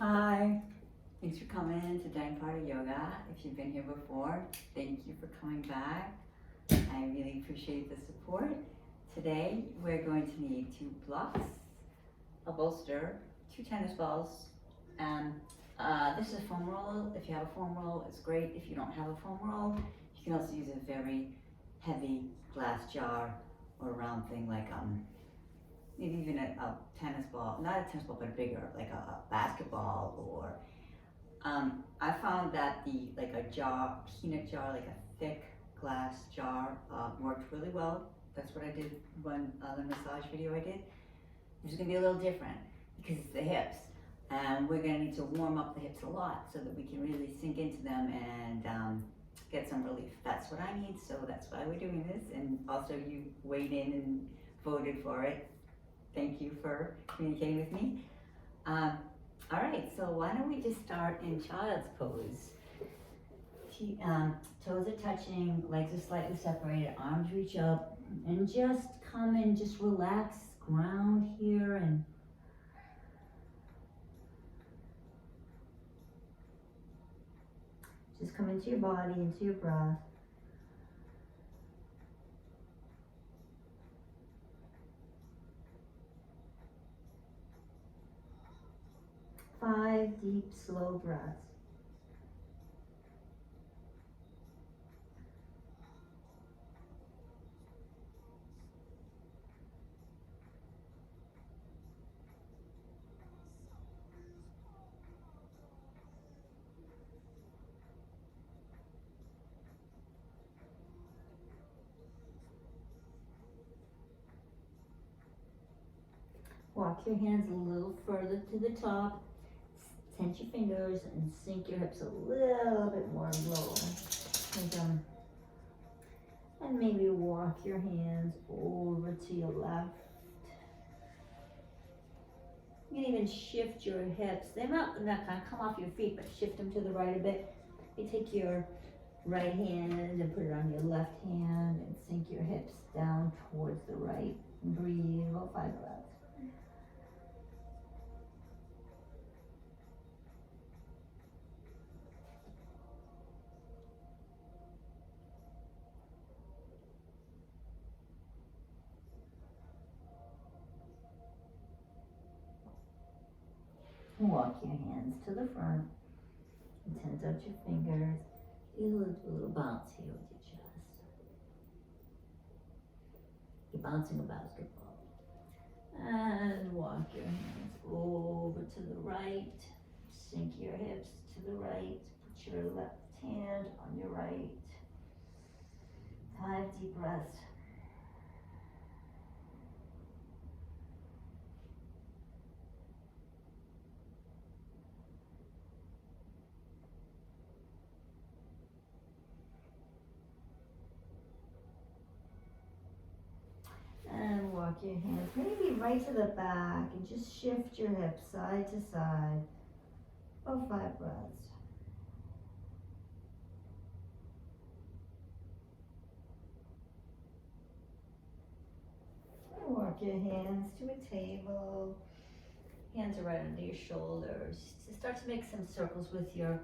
Hi, thanks for coming to Dying Part of Yoga. If you've been here before, thank you for coming back. I really appreciate the support. Today, we're going to need 2 blocks, a bolster, 2 tennis balls, and this is a foam roll. If you have a foam roll, it's great. If you don't have a foam roll, you can also use a very heavy glass jar or a round thing like maybe even a tennis ball, not a tennis ball, but bigger, like a basketball, or I found that like a jar, peanut jar, like a thick glass jar, worked really well. That's what I did when the massage video I did. It's gonna be a little different because it's the hips, and we're gonna need to warm up the hips a lot so that we can really sink into them and get some relief. That's what I need, so that's why we're doing this. And also, you weighed in and voted for it. Thank you for communicating with me. All right, so why don't we just start in child's pose. Toes are touching, legs are slightly separated, arms reach up, and just come and just relax, ground here, and just come into your body, into your breath. Five deep, slow breaths. Walk your hands a little further to the top. Tense your fingers and sink your hips a little bit more low. And maybe walk your hands over to your left. You can even shift your hips. They're not gonna come off your feet, but shift them to the right a bit. You take your right hand and put it on your left hand and sink your hips down towards the right. And breathe about 5 breaths. Walk your hands to the front and tense out your fingers. Feel a little bounce here with your chest. You're bouncing a basketball. And walk your hands over to the right. Sink your hips to the right. Put your left hand on your right. 5 deep breaths. And walk your hands maybe right to the back and just shift your hips side to side. About 5 breaths. And walk your hands to a table. Hands are right under your shoulders. Just start to make some circles with your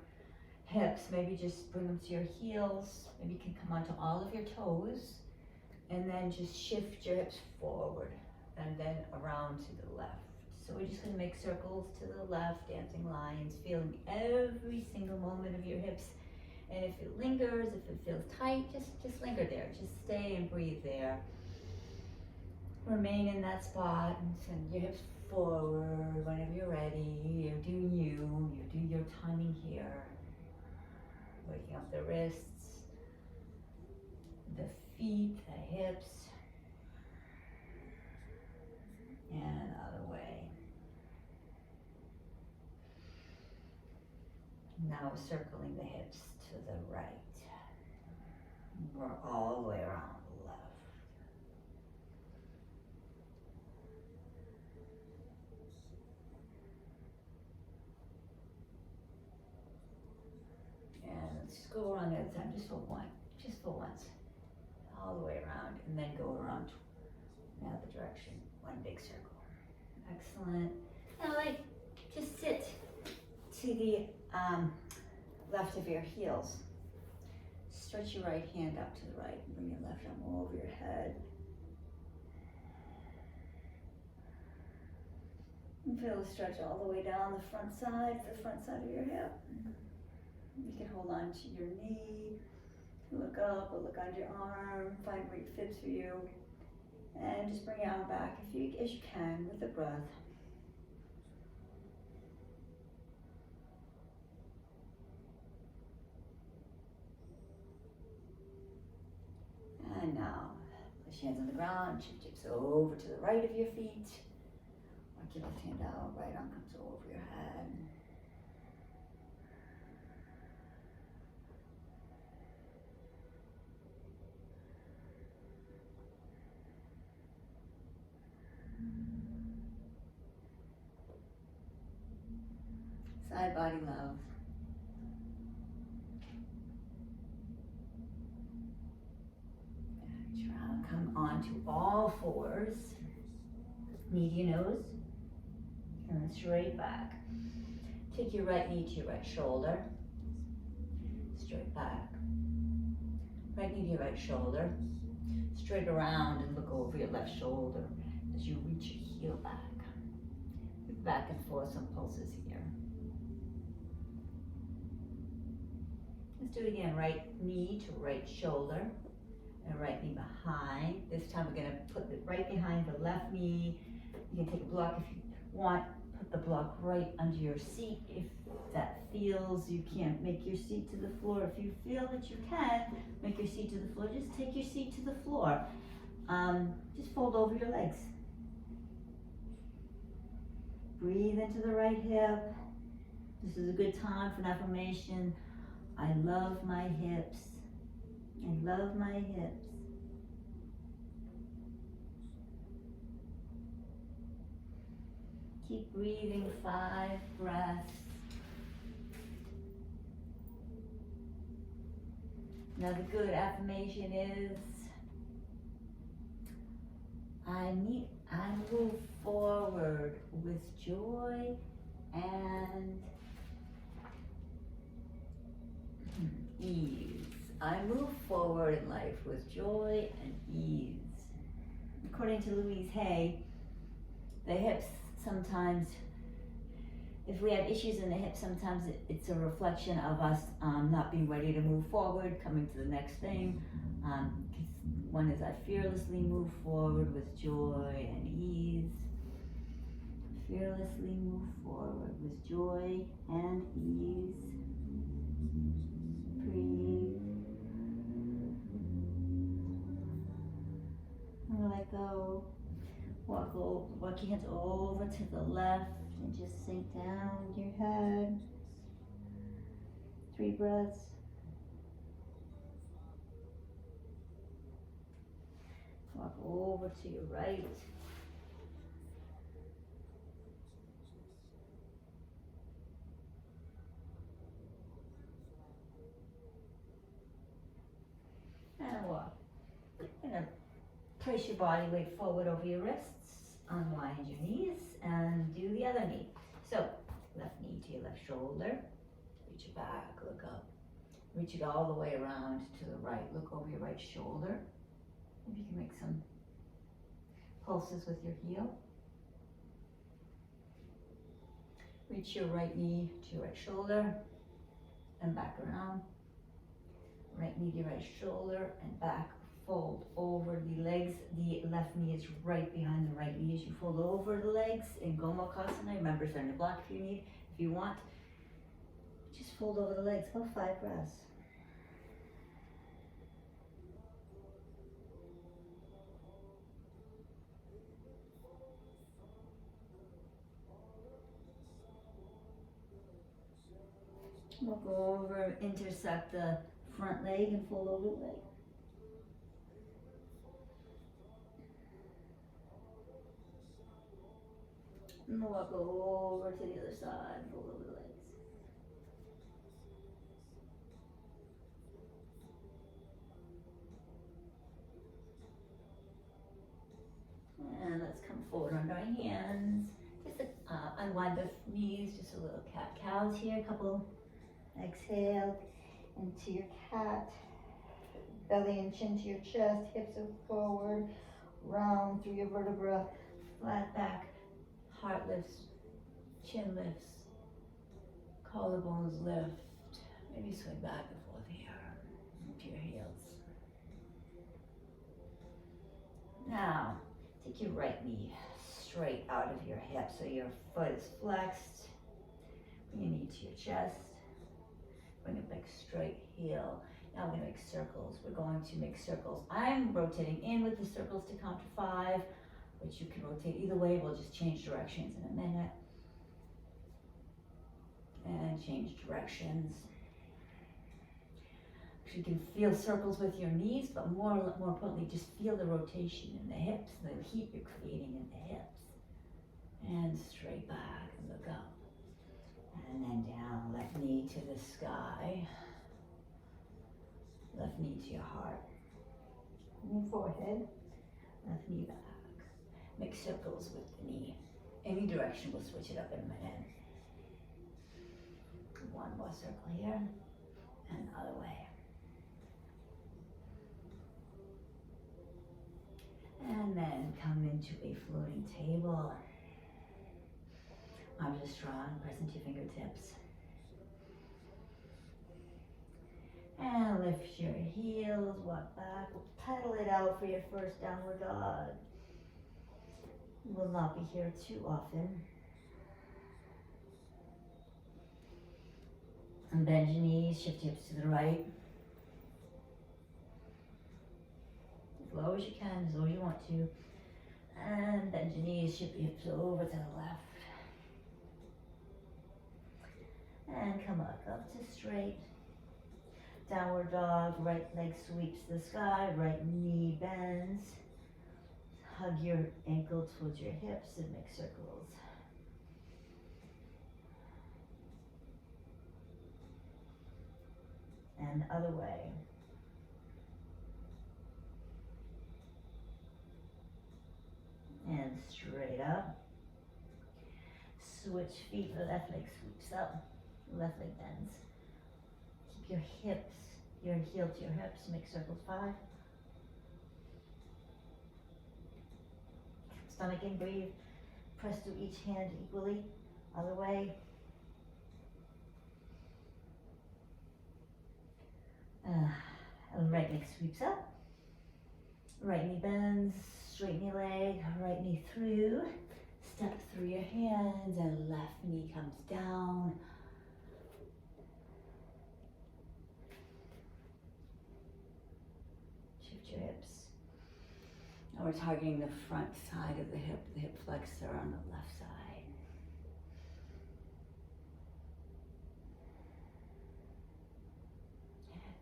hips. Maybe just bring them to your heels. Maybe you can come onto all of your toes. And then just shift your hips forward and then around to the left. So we're just gonna make circles to the left, dancing lines, feeling every single moment of your hips. And if it lingers, if it feels tight, just linger there. Just stay and breathe there. Remain in that spot and send your hips forward whenever you're ready. You're doing you do your timing here. Waking up the wrists, the feet, the hips, and out of the way. Now we're circling the hips to the right. We're all the way around the left. And let's just go around the other side just for once. All the way around, and then go around the other direction. One big circle. Excellent. Now, just sit to the left of your heels. Stretch your right hand up to the right. Bring your left arm over your head. And feel the stretch all the way down the front side of your hip. You can hold on to your knee, look up or look under your arm, find where it fits for you. And just bring your arm back as you can with the breath. And now, place your hands on the ground, chips over to the right of your feet. Walk your left hand out, right arm comes over your head. Side body love. Come onto all fours. Knee to your nose. And straight back. Take your right knee to your right shoulder. Straight back. Right knee to your right shoulder. Straight around and look over your left shoulder as you reach your heel back. Back and forth, some pulses here. Let's do it again. Right knee to right shoulder. And right knee behind. This time we're going to put it right behind the left knee. You can take a block if you want. Put the block right under your seat if that feels you can't make your seat to the floor. If you feel that you can make your seat to the floor, just take your seat to the floor. Just fold over your legs. Breathe into the right hip. This is a good time for an affirmation. I love my hips. I love my hips. Keep breathing 5 breaths. Another good affirmation is, I move forward with joy and ease. I move forward in life with joy and ease. According to Louise Hay, the hips sometimes, if we have issues in the hips, sometimes it's a reflection of us not being ready to move forward, coming to the next thing. One is I fearlessly move forward with joy and ease. Fearlessly move forward with joy and ease. Breathe. And let go. Walk your hands over to the left and just sink down your head. 3 breaths. Walk over to your right. And walk. And place your body weight forward over your wrists. Unwind your knees and do the other knee. So, left knee to your left shoulder. Reach it back, look up. Reach it all the way around to the right. Look over your right shoulder. Maybe you can make some pulses with your heel. Reach your right knee to your right shoulder and back around. Right knee to your right shoulder and back. Fold over the legs. The left knee is right behind the right knee as you fold over the legs in Gomukhasana. Remember, starting to block if you need. If you want, just fold over the legs. About 5 breaths. We'll go over, intersect the front leg and fold over the leg. And we'll walk over to the other side and fold over the legs. And let's come forward on our hands. Just Unwind the knees, just a little cat-cows here, a couple. Exhale into your cat. Belly and chin to your chest, hips are forward, round through your vertebra, flat back, heart lifts, chin lifts, collarbones lift. Maybe swing back and forth here, into your heels. Now, take your right knee straight out of your hip so your foot is flexed. Bring your knee to your chest. Bring it back straight heel. Now we're going to make circles. We're going to make circles. I'm rotating in with the circles to count to 5, but you can rotate either way. We'll just change directions in a minute. And change directions. You can feel circles with your knees, but more importantly, just feel the rotation in the hips, the heat you're creating in the hips. And straight back and look up. And then down, left knee to the sky. Left knee to your heart. Knee forehead, left knee back. Make circles with the knee. Any direction, we'll switch it up in a minute. One more circle here, and the other way. And then come into a floating table. Arms are strong, press into your fingertips. And lift your heels, walk back, pedal it out for your first downward dog. You will not be here too often. And bend your knees, shift your hips to the right. As low as you can, as low as you want to. And bend your knees, shift your hips over to the left. And come up to straight. Downward dog, right leg sweeps the sky, right knee bends. Hug your ankle towards your hips and make circles. And the other way. And straight up. Switch feet, the left leg sweeps up, left leg bends. Keep your hips, your heel to your hips, make circles 5. Stomach in, breathe. Press through each hand equally. Other way. And right leg sweeps up. Right knee bends, straight knee leg, right knee through. Step through your hands and left knee comes down. Shift your hips. Now we're targeting the front side of the hip flexor on the left side.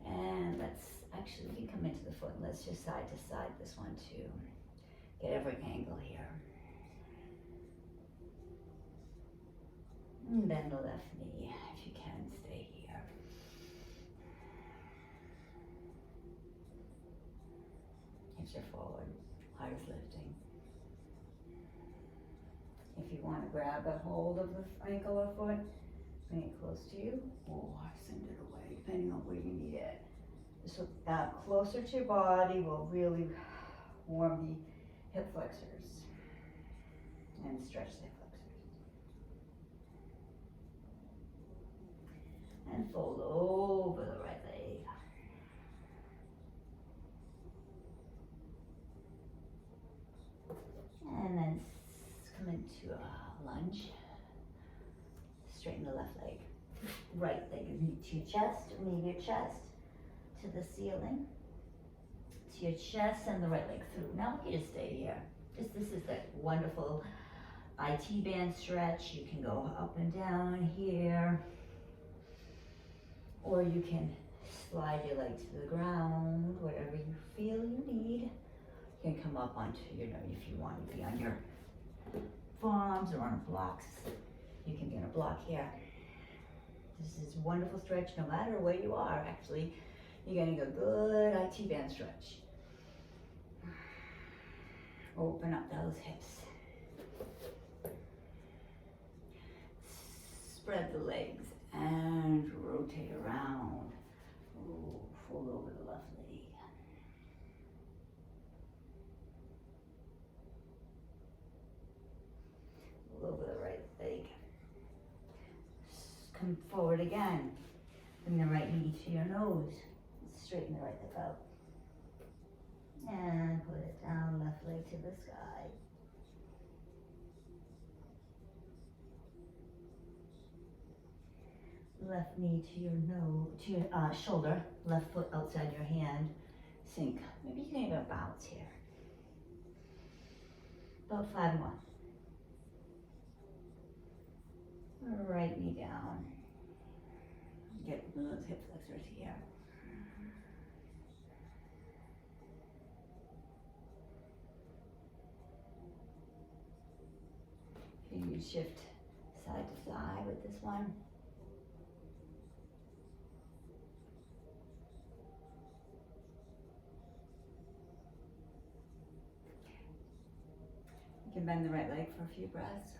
And we can come into the foot and let's just side to side this one too. Get every angle here. And bend the left knee, if you can, stay here. Hips are forward, heart is lifting. If you want to grab a hold of the ankle or foot, bring it close to you or send it away, depending on where you need it. So closer to your body will really warm the hip flexors and stretch the hip flexors. And fold over the right leg. And then come into a lunge. Straighten the left leg. Right leg is knee to your chest, knee to your chest, to the ceiling, to your chest, and the right leg through. Now we can just stay here. This is that wonderful IT band stretch. You can go up and down here, or you can slide your leg to the ground, whatever you feel you need. You can come up onto your, if you want to be on your forearms or on blocks, you can be on a block here. This is a wonderful stretch no matter where you are, actually. You're getting a good IT band stretch. Open up those hips. the legs and rotate around. Ooh, fold over the left leg. Fold over the right leg. Come forward again. Bring the right knee to your nose. Straighten the right leg out. And put it down, left leg to the sky. Left knee to your nose, to your shoulder, left foot outside your hand. Sink. Maybe you can even bounce here. About 5 and 1. Right knee down. Get those hip flexors here. You shift side to side with this one. You can bend the right leg for a few breaths.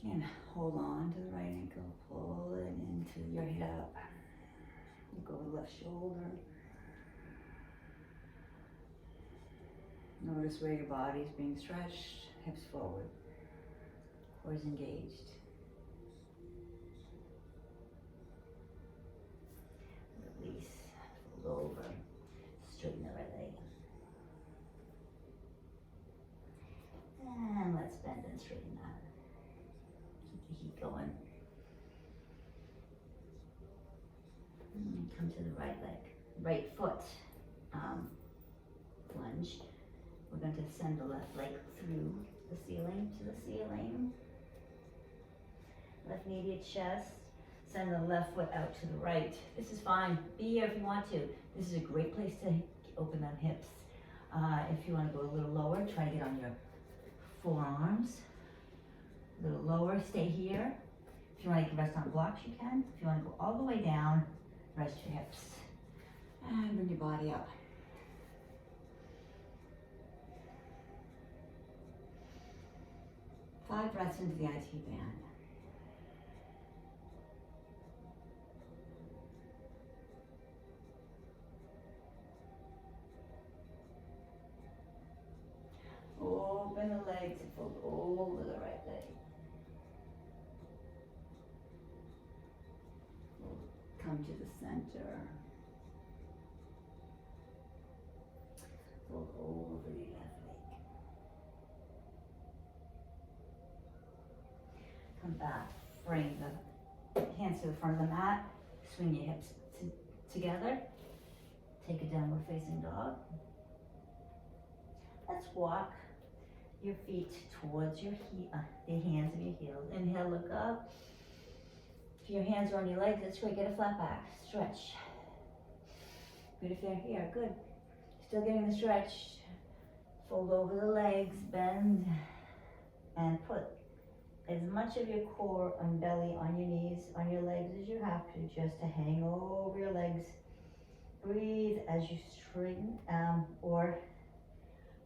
And hold on to the right ankle, pull it into your hip. You go to the left shoulder. Notice where your body is being stretched, hips forward, core is engaged. Release, fold over, straighten the right leg. And let's bend and straighten that. Keep the heat going. And come to the right leg, right foot, lunge. We're going to send the left leg through the ceiling to the ceiling. Left knee to your chest. Send the left foot out to the right. This is fine. Be here if you want to. This is a great place to open them hips. If you want to go a little lower, try to get on your forearms. A little lower, stay here. If you want to rest on blocks, you can. If you want to go all the way down, rest your hips. And bring your body up. Five breaths into the IT band. Open the legs and fold over the right leg. Come to the center. Fold over the left leg. Come back, bring the hands to the front of the mat, swing your hips together, take a downward facing dog. Let's walk your feet towards your the hands of your heels. Inhale, look up. If your hands are on your legs, that's great, get a flat back, stretch. Good if they're here, good. Still getting the stretch. Fold over the legs, bend, and put as much of your core and belly on your knees, on your legs as you have to, just to hang over your legs. Breathe as you straighten, or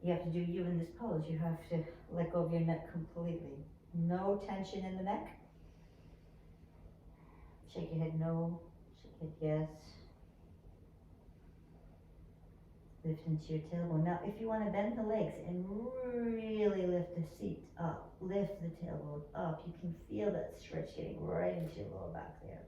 you have to do you in this pose. You have to let go of your neck completely. No tension in the neck. Shake your head no, shake your head yes. Lift into your tailbone. Now, if you want to bend the legs and really lift the seat up, lift the tailbone up, you can feel that stretch getting right into your lower back there.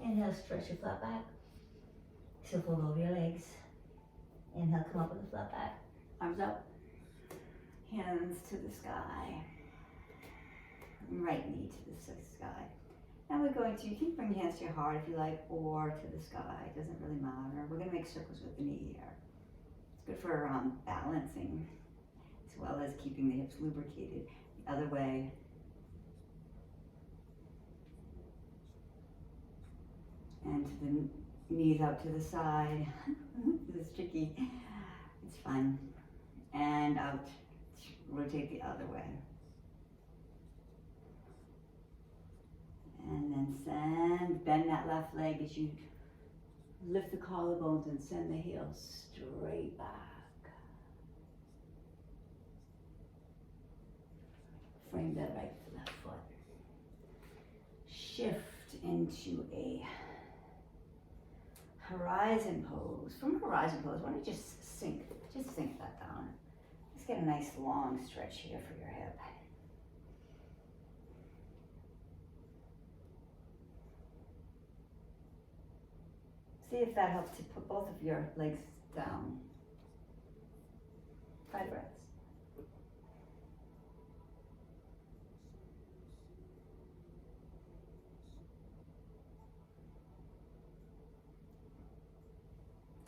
Inhale, stretch your flat back. Exhale, fold over your legs. Inhale, come up with a flat back. Arms up. Hands to the sky. Right knee to the sky. Now we're going to, you can bring your hands to your heart if you like, or to the sky. It doesn't really matter. We're going to make circles with the knee here. It's good for balancing, as well as keeping the hips lubricated. The other way. And to the knees out to the side. This is tricky. It's fun. And out. Rotate the other way. And then send bend that left leg as you lift the collarbones and send the heels straight back. Frame that right left foot. Shift into a horizon pose. From horizon pose, why don't you just sink that down. Just get a nice long stretch here for your hip. See if that helps to put both of your legs down. 5 breaths.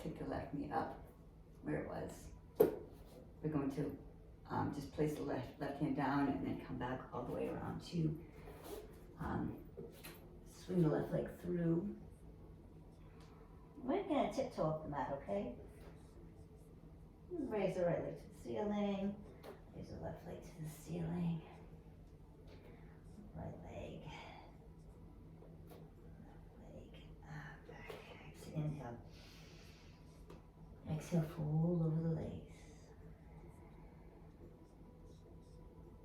Take the left knee up where it was. We're going to just place the left hand down and then come back all the way around to swing the left leg through. We're going to tiptoe up the mat, okay? Raise the right leg to the ceiling. Raise the left leg to the ceiling. Right leg. Left leg. Back. Inhale. Exhale, fold over the legs.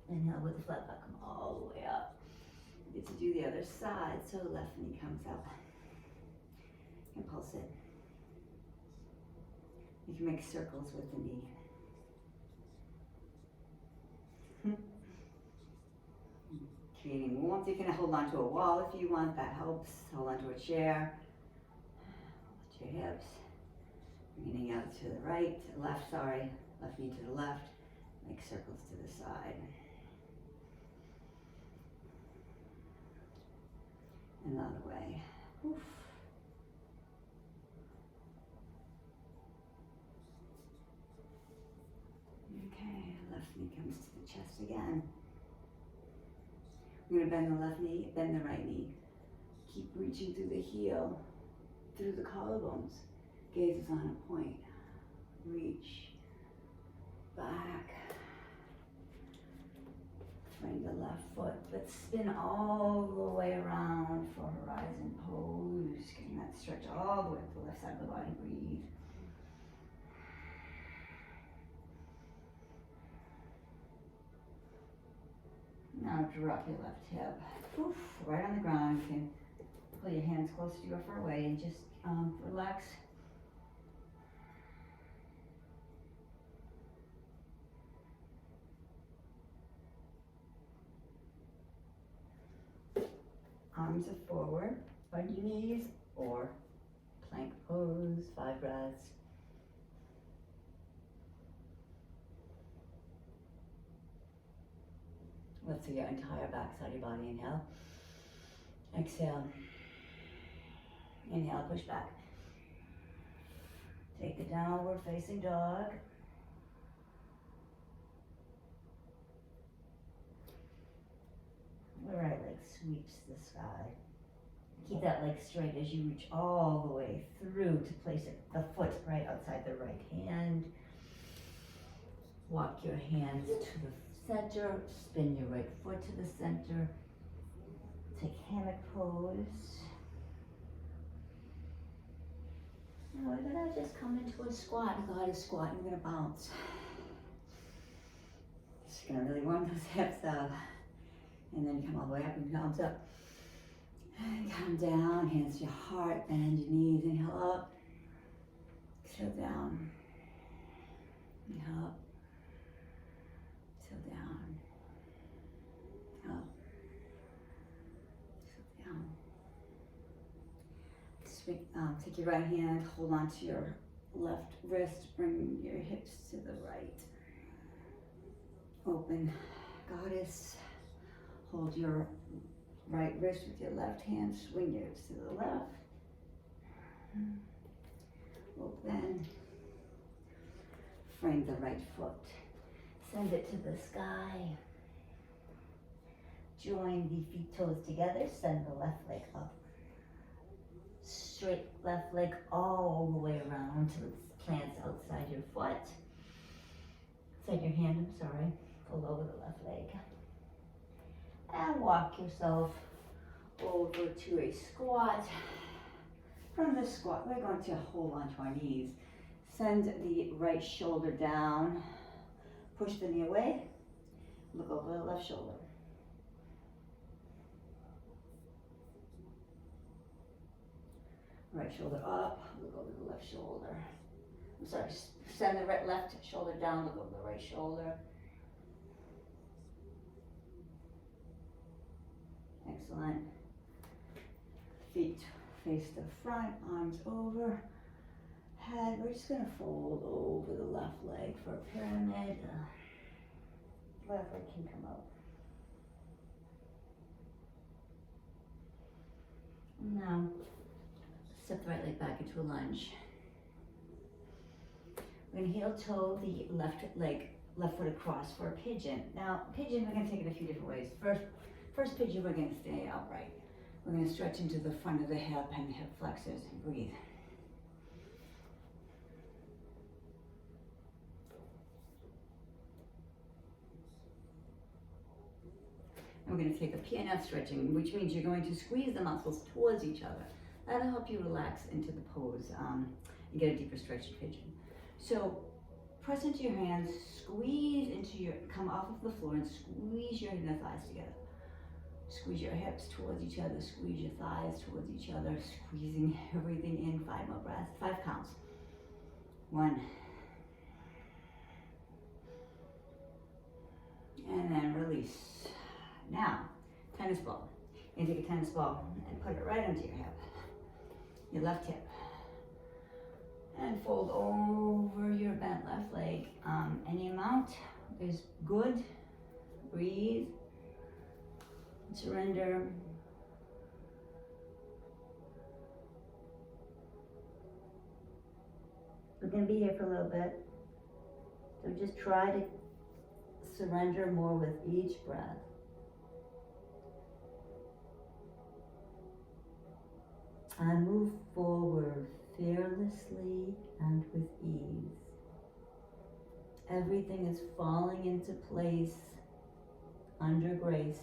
Inhale with the flat back, come all the way up. You get to do the other side, so the left knee comes up. And pulse it. You can make circles with the knee. Creating warmth. You can hold on to a wall if you want, that helps. Hold on to a chair. Hold your hips. Bringing out to the right, to the left, sorry. Left knee to the left. Make circles to the side. And the other way. Oof. Okay, left knee comes to the chest again. We're going to bend the left knee, bend the right knee. Keep reaching through the heel, through the collarbones. Gaze is on a point. Reach back. Frame the left foot, but spin all the way around for horizon pose. Getting that stretch all the way up the left side of the body. Breathe. Now drop your left hip. Poof, right on the ground. You can pull your hands close to your far away and just relax. Arms are forward on your knees or plank pose, 5 breaths. Lift through your entire backside of your body. Inhale. Exhale. Inhale, push back. Take the downward facing dog. The right leg sweeps the sky. Keep that leg straight as you reach all the way through to place it, the foot right outside the right hand. Walk your hands to the center, spin your right foot to the center. Take hammock pose. Now we're gonna just come into a squat, a goddess squat, and we're gonna bounce. Just gonna really warm those hips up. And then you come all the way up and bounce up. And come down, hands to your heart, bend your knees, inhale up. Exhale down. Inhale up. Exhale down. Up. Exhale down. Take your right hand, hold on to your left wrist, bring your hips to the right. Open, goddess. Hold your right wrist with your left hand, swing your hips to the left. Open. Frame the right foot. Send it to the sky. Join the feet toes together. Send the left leg up. Straight left leg all the way around till it plants outside your foot. Outside your hand, I'm sorry. Pull over the left leg. And walk yourself over to a squat. From the squat, we're going to hold onto our knees. Send the right shoulder down. Push the knee away. Look over the left shoulder. Right shoulder up, look over the left shoulder. I'm sorry, send the left shoulder down, look over the right shoulder. Excellent. Feet face the front, arms over. Head, we're just gonna fold over the left leg for a pyramid. Left leg can come out. Now, step the right leg back into a lunge. We're gonna heel toe the left leg, left foot across for a pidgin. Now, pidgin, we're gonna take it a few different ways. First pidgin, we're gonna stay upright. We're gonna stretch into the front of the hip and hip flexors and breathe. And we're going to take a PNF stretching, which means you're going to squeeze the muscles towards each other. That'll help you relax into the pose and get a deeper stretch in pidgin. So press into your hands, squeeze into your, come off of the floor and squeeze your inner thighs together. Squeeze your hips towards each other, squeeze your thighs towards each other, squeezing everything in. 5 more breaths, 5 counts. 1. And then release. Now, tennis ball. You take a tennis ball and put it right onto your hip, your left hip. And fold over your bent left leg. Any amount is good. Breathe. Surrender. We're going to be here for a little bit. So just try to surrender more with each breath. I move forward fearlessly and with ease. Everything is falling into place under grace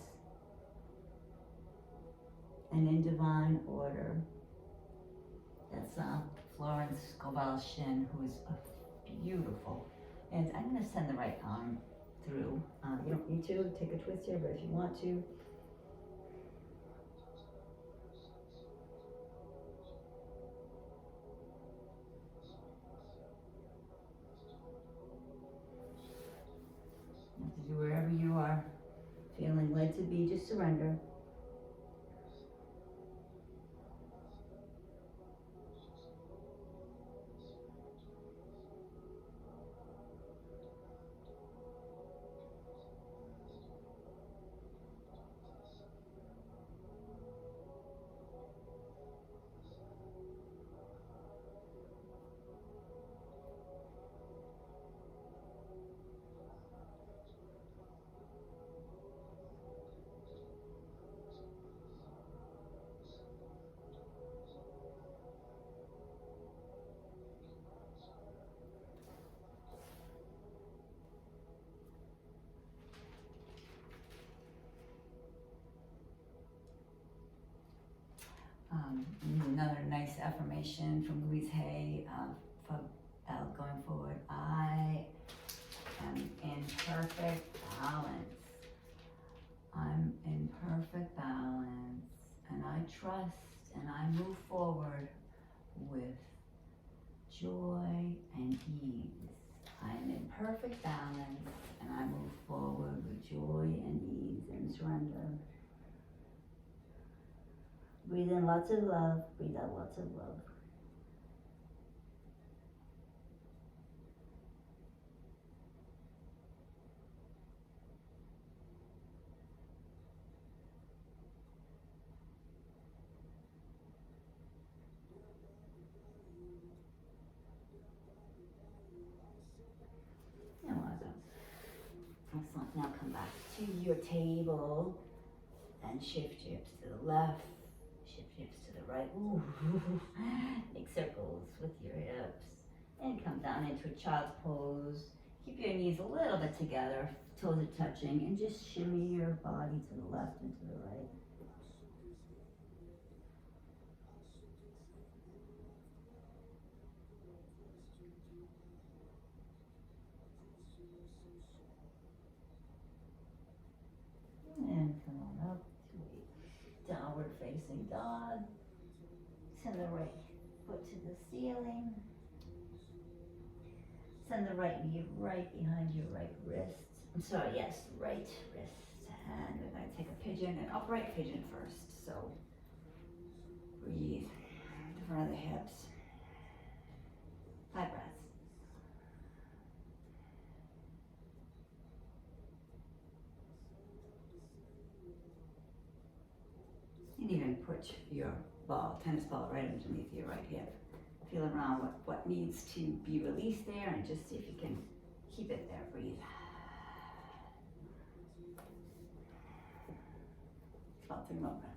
and in divine order. That's Florence Shin, who is beautiful. And I'm going to send the right arm through. You don't need to take a twist here, but if you want to. Wherever you are feeling led to be, just surrender. Another nice affirmation from Louise Hay for going forward. I am in perfect balance. I'm in perfect balance, and I trust and I move forward with joy and ease. I'm in perfect balance, and I move forward with joy and ease and surrender. Breathe in lots of love, breathe out lots of love. And awesome. Excellent. Now come back to your table and shift hips to the left. Hips to the right. Ooh. Make circles with your hips. And come down into a child's pose. Keep your knees a little bit together, toes are touching, and just shimmy your body to the left and to the right. ceiling. Send the right knee right behind your right wrist. I'm sorry, yes, right wrist. And we're going to take a pigeon, an upright pigeon first. So breathe in front of the hips. 5 breaths. And even put your ball, tennis ball, right underneath your right hip. Feel around what needs to be released there and just see if you can keep it there. Breathe. About 3 more breaths.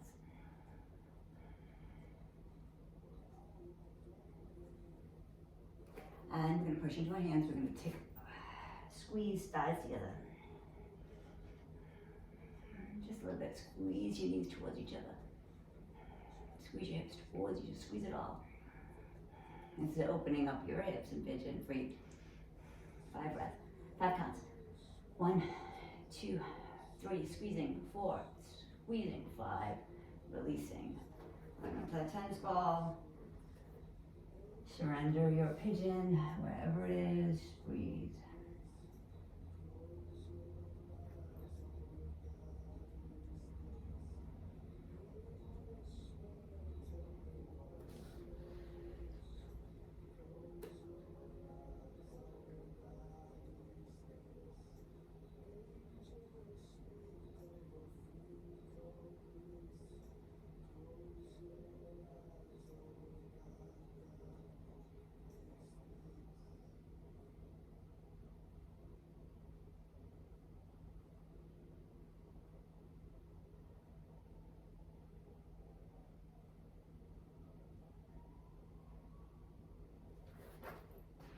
And we're going to push into our hands. We're going to squeeze thighs together. Just a little bit. Squeeze your knees towards each other. Squeeze your hips towards you. Squeeze it all. Instead of opening up your hips and pigeon. Breathe. 5 breaths. 5 counts. 1, 2, 3. Squeezing. 4. Squeezing. 5. Releasing. Right onto that tennis ball. Surrender your pigeon wherever it is. Breathe.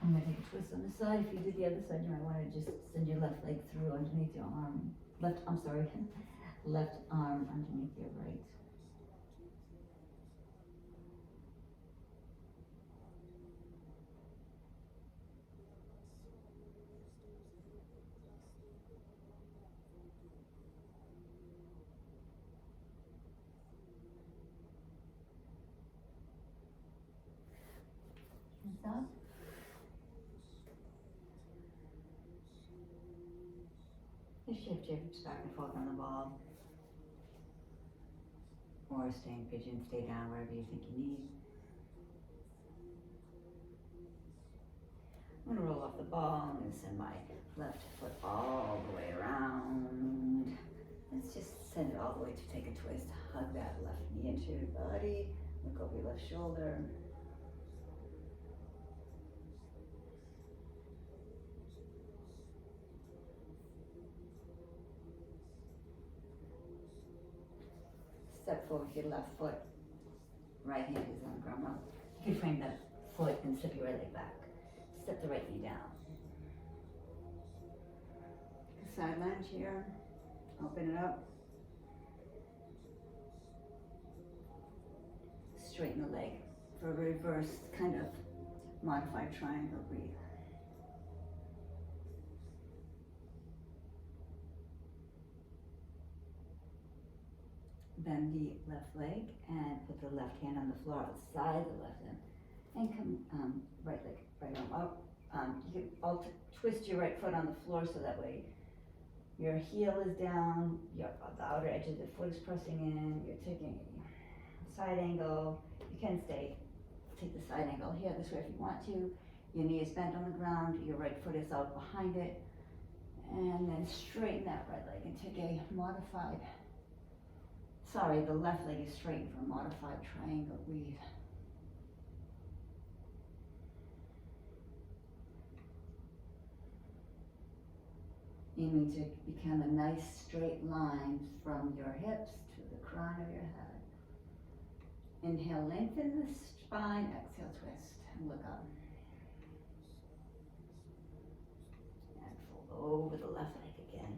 I'm going to take a twist on the side. If you did the other side, you might want to just send your left leg through underneath your arm. Left arm underneath your right. And stop. Just shift your hips back and forth on the ball. Or stay in pigeon, stay down wherever you think you need. I'm going to roll off the ball. I'm going to send my left foot all the way around. Let's just send it all the way to take a twist. Hug that left knee into your body. Look over your left shoulder. Step forward with your left foot. Right hand is on the ground. Well, you can frame the foot and step your right leg back. Step the right knee down. Side lunge here. Open it up. Straighten the leg for a reverse kind of modified triangle. Breathe. Bend the left leg and put the left hand on the floor outside the left hand. And come right leg, right arm up. You can twist your right foot on the floor so that way your heel is down, the outer edge of the foot is pressing in, you're taking a side angle. You can take the side angle here this way if you want to. Your knee is bent on the ground, your right foot is out behind it. And then straighten that right leg and take a modified, the left leg is straightened for a modified triangle. Breathe. Aiming to become a nice straight line from your hips to the crown of your head. Inhale, lengthen the spine. Exhale, twist and look up. And fold over the left leg again.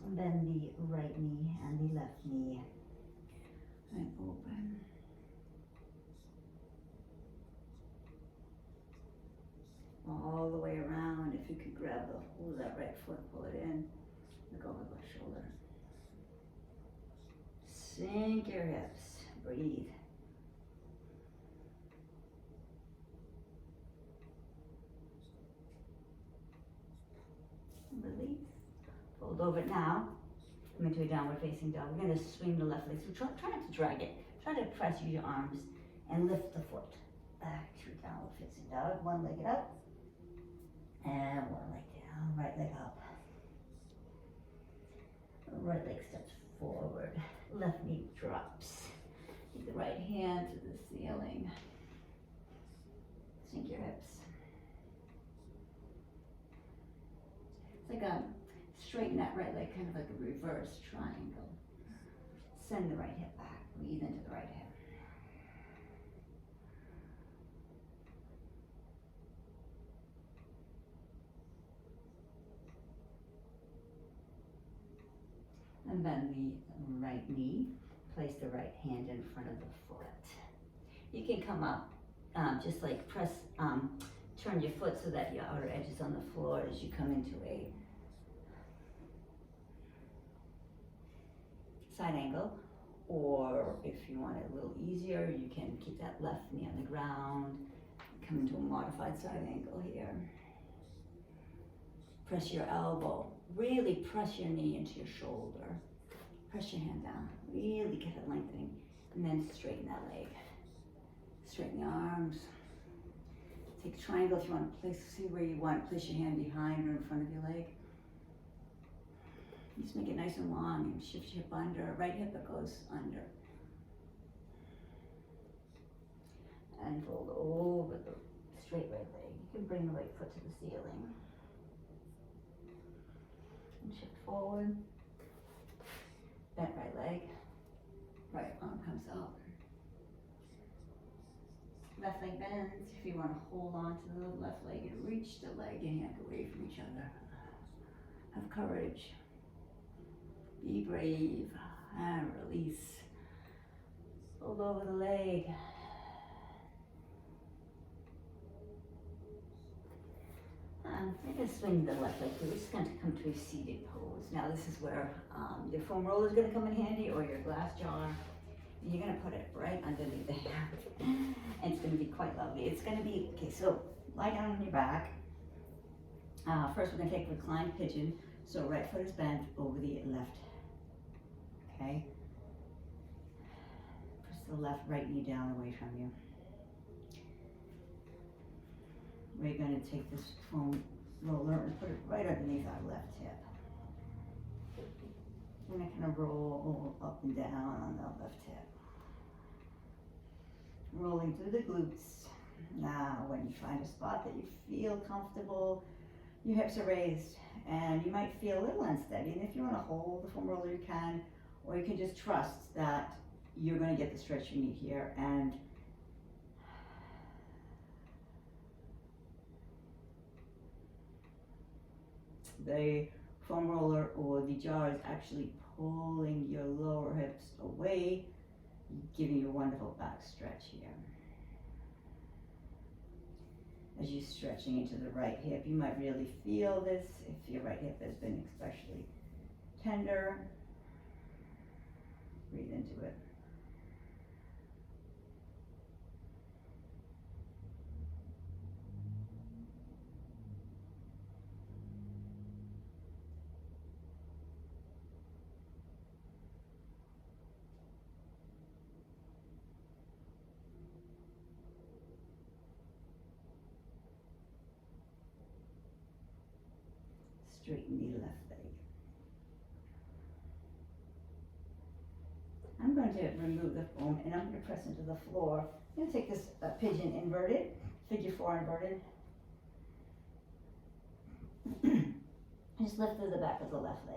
And bend the right knee and the left knee. And open. All the way around. If you could grab the whole of that right foot, pull it in, look over the left shoulder. Sink your hips, breathe. over it now. Come into a downward facing dog. We're gonna swing the left leg. So try not to drag it. Try to press, use your arms and lift the foot. Back to downward facing dog. One leg up. And one leg down. Right leg up. Right leg steps forward. Left knee drops. Take the right hand to the ceiling. Sink your hips. It's like a straighten that right leg, kind of like a reverse triangle. Send the right hip back. Breathe into the right hip. And bend the right knee. Place the right hand in front of the foot. You can come up, just like press, turn your foot so that your outer edge is on the floor as you come into a side angle. Or if you want it a little easier, you can keep that left knee on the ground, come into a modified side angle here. Press your elbow, really press your knee into your shoulder. Press your hand down, really get it lengthening, and then straighten that leg. Straighten the arms. Take a triangle if you want to place, see where you want to place your hand behind or in front of your leg. Just make it nice and long and shift your hip under, right hip that goes under. And fold over the straight right leg. You can bring the right foot to the ceiling. And shift forward. Bent right leg. Right arm comes out. Left leg bends. If you want to hold on to the left leg and reach the leg and hand away from each other. Have courage. Be brave and release. Fold over the leg. You're going to swing the left leg through. It's going to come to a seated pose. Now this is where your foam roller is going to come in handy, or your glass jar. You're going to put it right underneath the hand. And it's going to be quite lovely. It's going to be, okay, so lie down on your back. First we're going to take reclined pidgin. So right foot is bent over the left. Okay. Press the right knee down away from you. We're going to take this foam roller and put it right underneath our left hip. We're going to kind of roll up and down on the left hip. Rolling through the glutes. Now, when you find a spot that you feel comfortable, your hips are raised, and you might feel a little unsteady. And if you want to hold the foam roller, you can, or you can just trust that you're going to get the stretch you need here. And the foam roller or the jar is actually pulling your lower hips away, giving you a wonderful back stretch here. As you're stretching into the right hip, you might really feel this if your right hip has been especially tender. Breathe into it. Straighten the left leg. I'm going to remove the foam and I'm going to press into the floor. I'm going to take this pidgin inverted, figure 4 inverted. Just lift through the back of the left leg.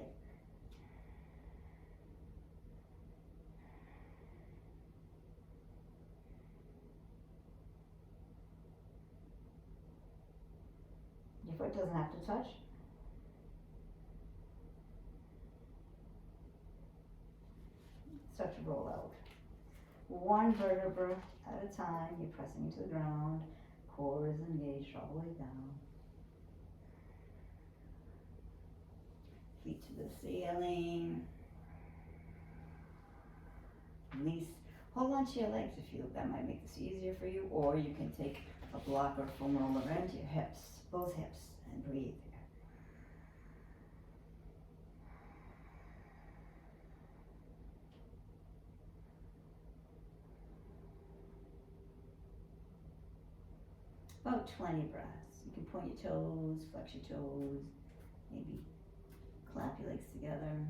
Your foot doesn't have to touch. Start to roll out. One vertebra at a time. You're pressing into the ground. Core is engaged all the way down. Feet to the ceiling. Release. Hold on to your legs if you that might make this easier for you, or you can take a block or foam roller into your hips, both hips, and breathe. About 20 breaths. You can point your toes, flex your toes, maybe clap your legs together.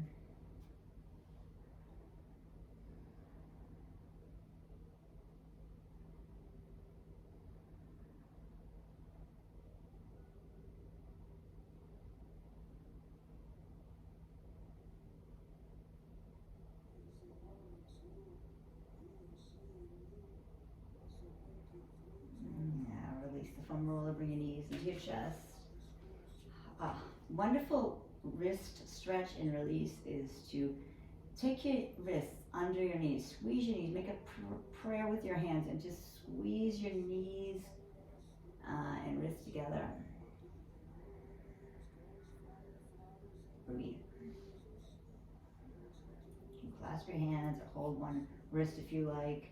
Now release the foam roller, bring your knees into your chest. Wonderful wrist stretch and release is to take your wrists under your knees, squeeze your knees, make a prayer with your hands and just squeeze your knees and wrists together. Breathe. You can clasp your hands or hold one wrist if you like.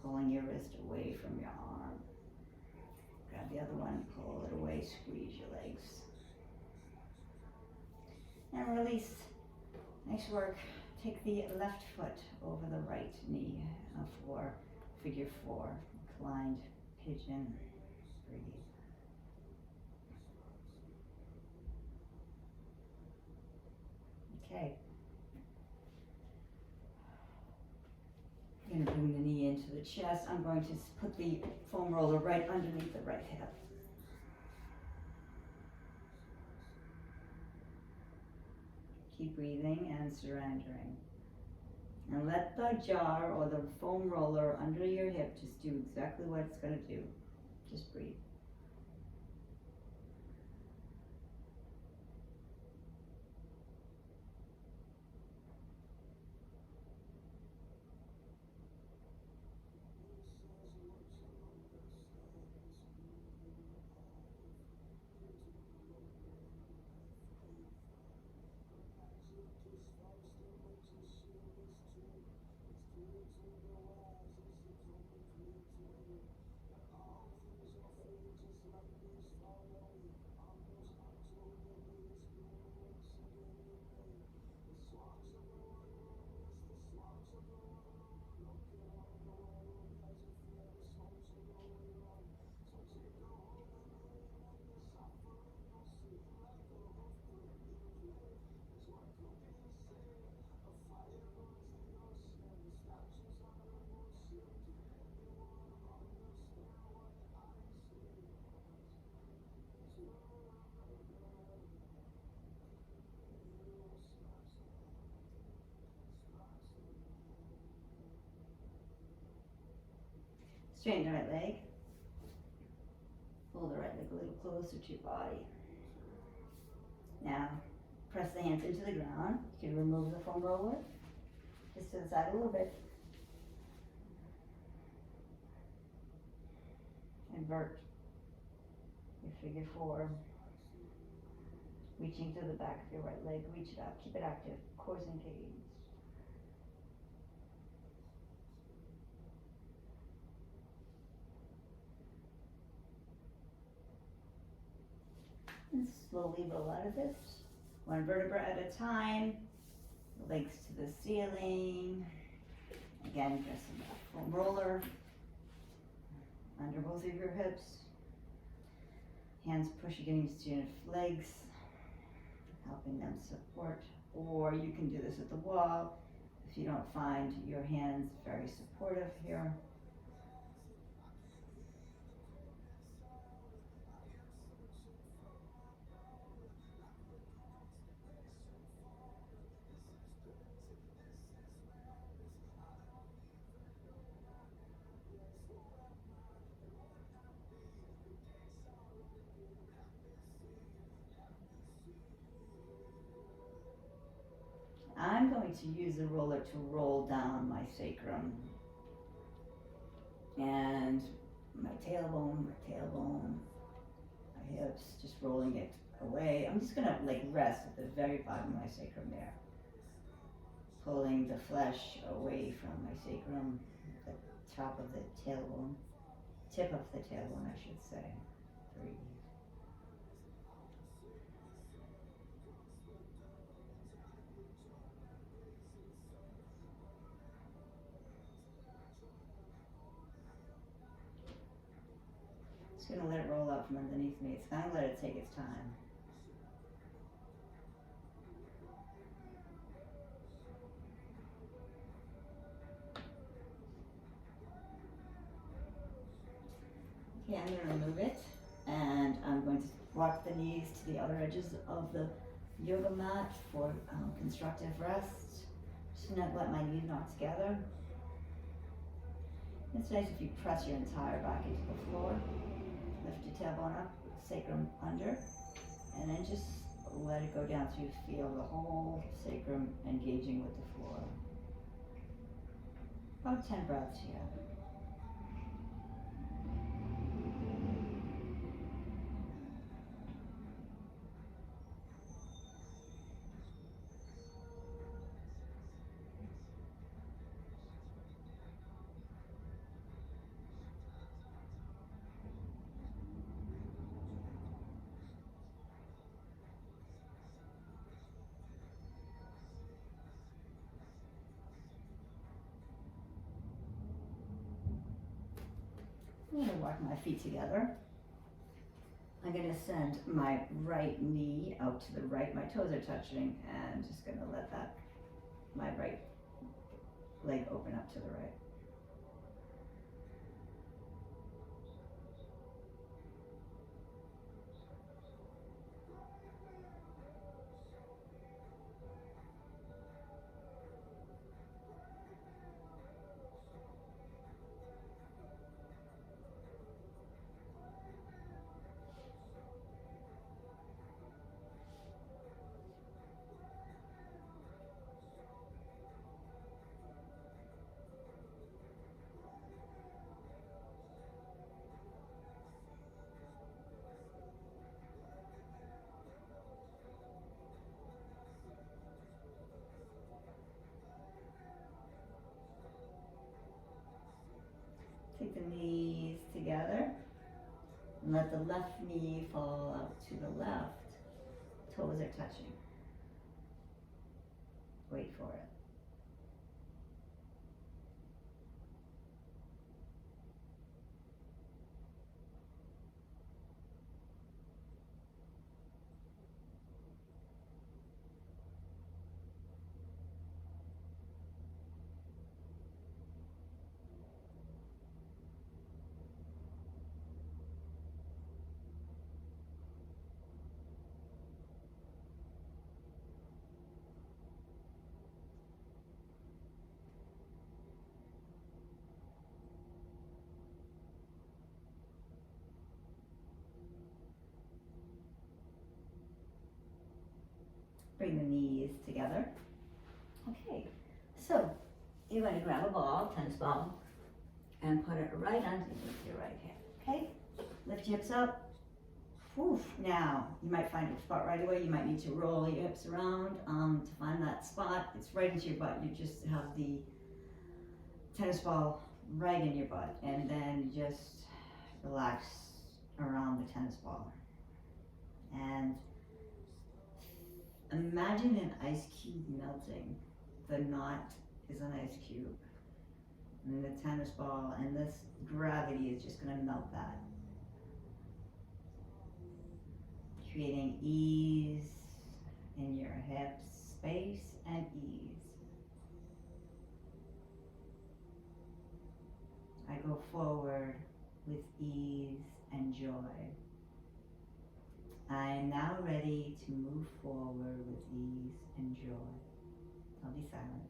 Pulling your wrist away from your arm. Grab the other one, pull it away, squeeze your legs. And release. Nice work. Take the left foot over the right knee for figure 4, reclined pidgin. Breathe. Okay. I'm going to bring the knee into the chest. I'm going to put the foam roller right underneath the right hip. Keep breathing and surrendering. And let the jar or the foam roller under your hip just do exactly what it's going to do. Just breathe. Straighten the right leg. Pull the right leg a little closer to your body. Now, press the hands into the ground. You can remove the foam roller. Just to the side a little bit. Invert your figure 4. Reaching to the back of your right leg. Reach it up. Keep it active. Cores engaged. And slowly roll out of this. One vertebra at a time. Legs to the ceiling. Again, pressing that foam roller under both of your hips. Hands push against your legs, helping them support. Or you can do this at the wall if you don't find your hands very supportive here. I'm going to use the roller to roll down my sacrum and my tailbone, my hips, just rolling it away. I'm just gonna rest at the very bottom of my sacrum there. Pulling the flesh away from my sacrum, the top of the tailbone, tip of the tailbone, I should say. Breathe. Just gonna let it roll out from underneath me. It's gonna let it take its time. Okay, I'm gonna remove it, and I'm going to walk the knees to the outer edges of the yoga mat for constructive rest. Just gonna let my knees knock together. It's nice if you press your entire back into the floor. Lift your tailbone up, sacrum under, and then just let it go down so you feel the whole sacrum engaging with the floor. About 10 breaths here. I'm going to walk my feet together. I'm going to send my right knee out to the right. My toes are touching, and just going to let my right leg open up to the right. Take the knees together and let the left knee fall out to the left. Toes are touching. Wait for it. Bring the knees together. Okay, so you're going to grab a ball, tennis ball, and put it right underneath your right hand. Okay, lift your hips up. Whew. Now, you might find a spot right away. You might need to roll your hips around to find that spot. It's right into your butt. You just have the tennis ball right in your butt, and then you just relax around the tennis ball. And imagine an ice cube melting. The knot is an ice cube. And the tennis ball, and this gravity is just going to melt that. Creating ease in your hips, space and ease. I go forward with ease and joy. I am now ready to move forward with ease and joy. I'll be silent.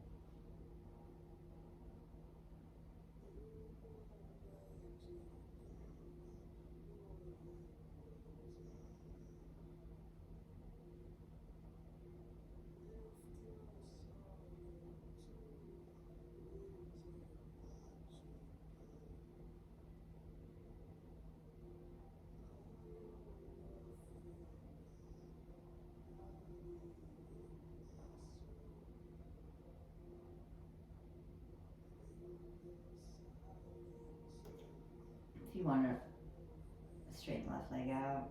If you want to straighten left leg out,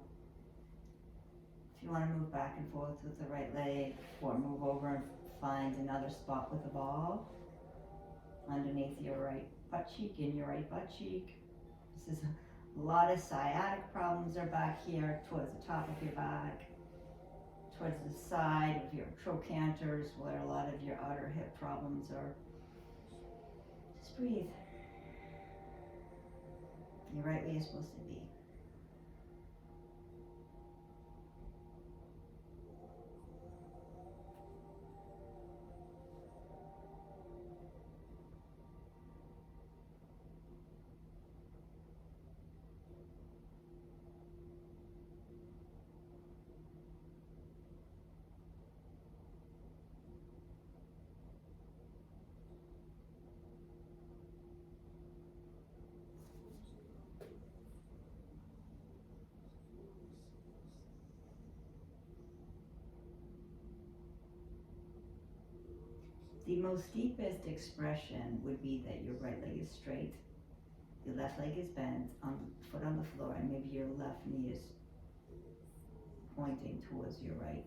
if you want to move back and forth with the right leg, or move over and find another spot with the ball underneath your right butt cheek, in your right butt cheek. This is A lot of sciatic problems are back here towards the top of your back, towards the side of your trochanters, where a lot of your outer hip problems are. Just breathe. You're right where you're supposed to be. The most deepest expression would be that your right leg is straight, your left leg is bent, foot on the floor, and maybe your left knee is pointing towards your right.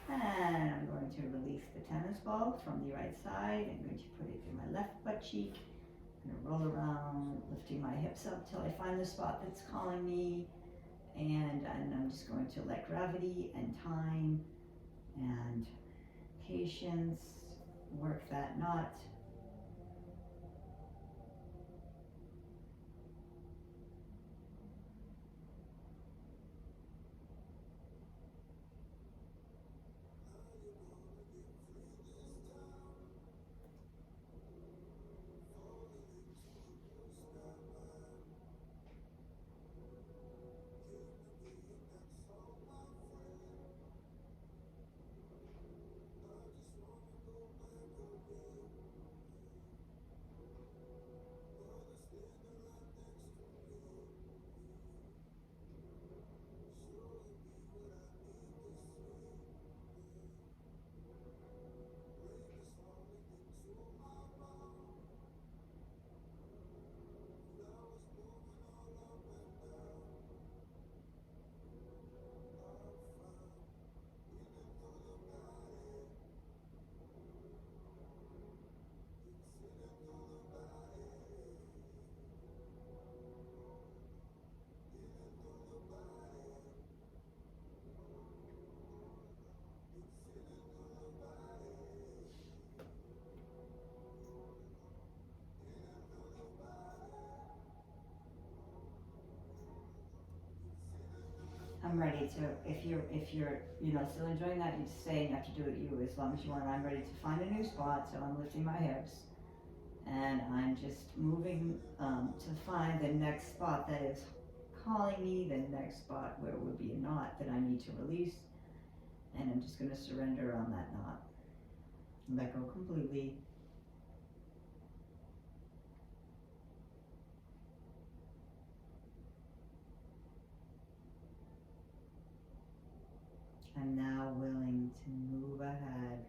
And I'm going to release the tennis ball from the right side. I'm going to put it in my left butt cheek. I'm going to roll around, lifting my hips up till I find the spot that's calling me. And I'm just going to let gravity and time and patience work that knot. I'm ready to, if you're still enjoying that, you say you have to do it you as long as you want. I'm ready to find a new spot, so I'm lifting my hips and I'm just moving to find the next spot that is calling me, the next spot where would be a knot that I need to release, and I'm just going to surrender on that knot. Let go completely. I'm now willing to move ahead,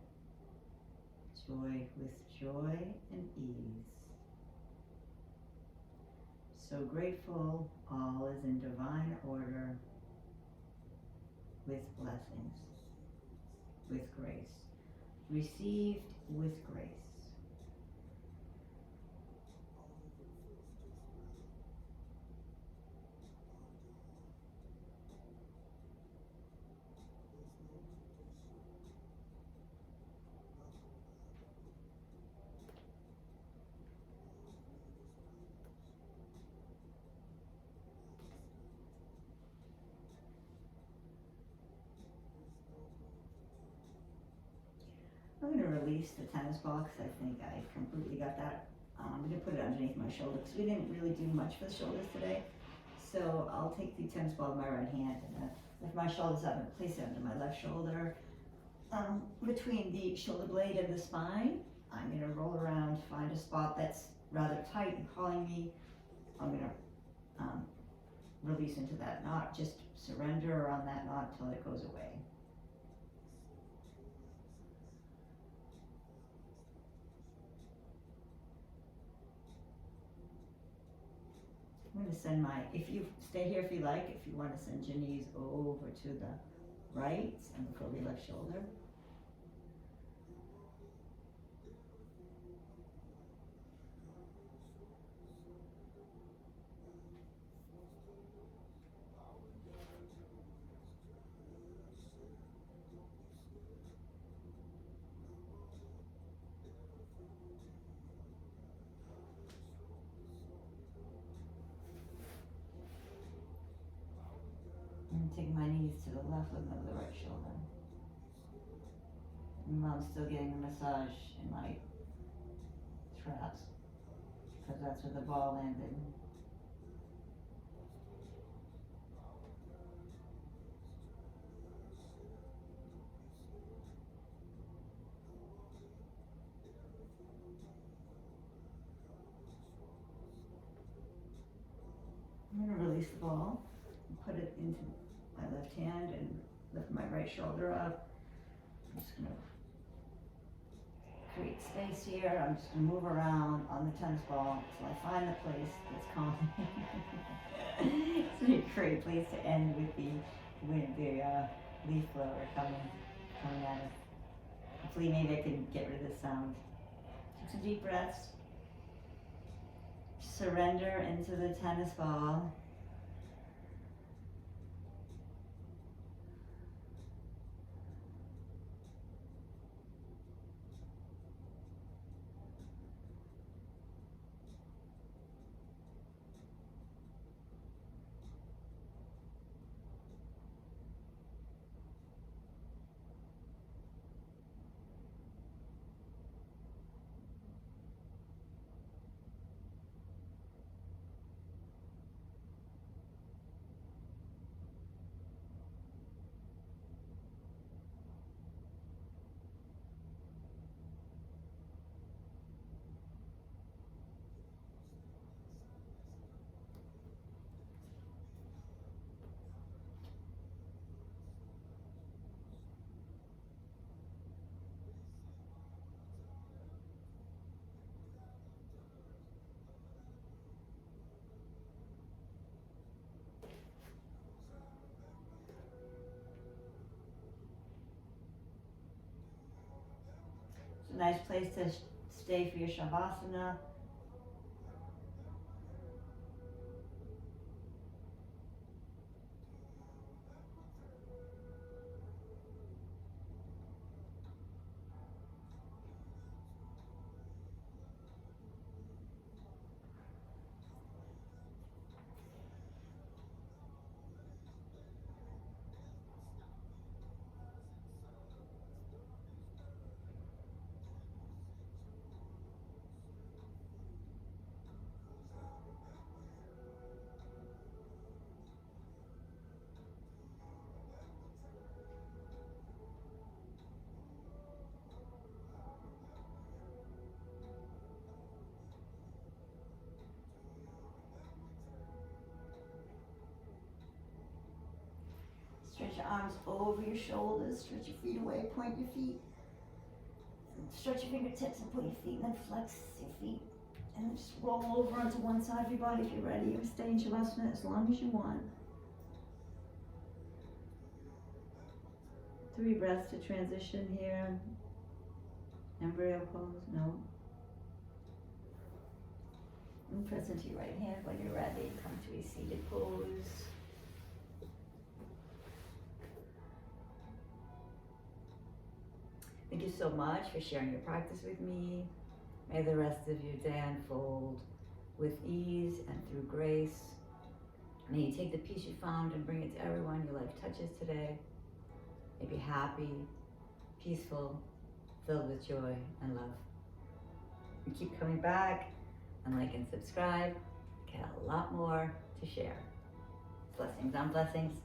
with joy and ease. So grateful, all is in divine order, with blessings, with grace, received with grace. I'm going to release the tennis ball because I think I completely got that. I'm going to put it underneath my shoulder because we didn't really do much for the shoulders today. So I'll take the tennis ball in my right hand and lift my shoulders up and place it under my left shoulder. Between the shoulder blade and the spine, I'm going to roll around, find a spot that's rather tight and calling me. I'm going to release into that knot. Just surrender around that knot until it goes away. I'm going to send if you stay here if you like, if you want to send your knees over to the right and look over your left shoulder. And take my knees to the left limb of the right shoulder. And I'm still getting a massage in my traps because that's where the ball landed. I'm going to release the ball and put it into my left hand and lift my right shoulder up. I'm just going to create space here. I'm just going to move around on the tennis ball until I find the place that's calm. It's a great place to end with the leaf blower coming at us. Hopefully maybe I can get rid of the sound. Take some deep breaths. Surrender into the tennis ball. It's a nice place to stay for your Shavasana. Stretch your arms over your shoulders, stretch your feet away, point your feet. Stretch your fingertips and point your feet, and then flex your feet. And then just roll over onto one side of your body if you're ready, or stay in Shavasana as long as you want. 3 breaths to transition here. Embryo pose, no. And press into your right hand when you're ready. Come to a seated pose. Thank you so much for sharing your practice with me. May the rest of your day unfold with ease and through grace. May you take the peace you found and bring it to everyone your life touches today. May be happy, peaceful, filled with joy and love. And keep coming back and like and subscribe. Got a lot more to share. Blessings on blessings.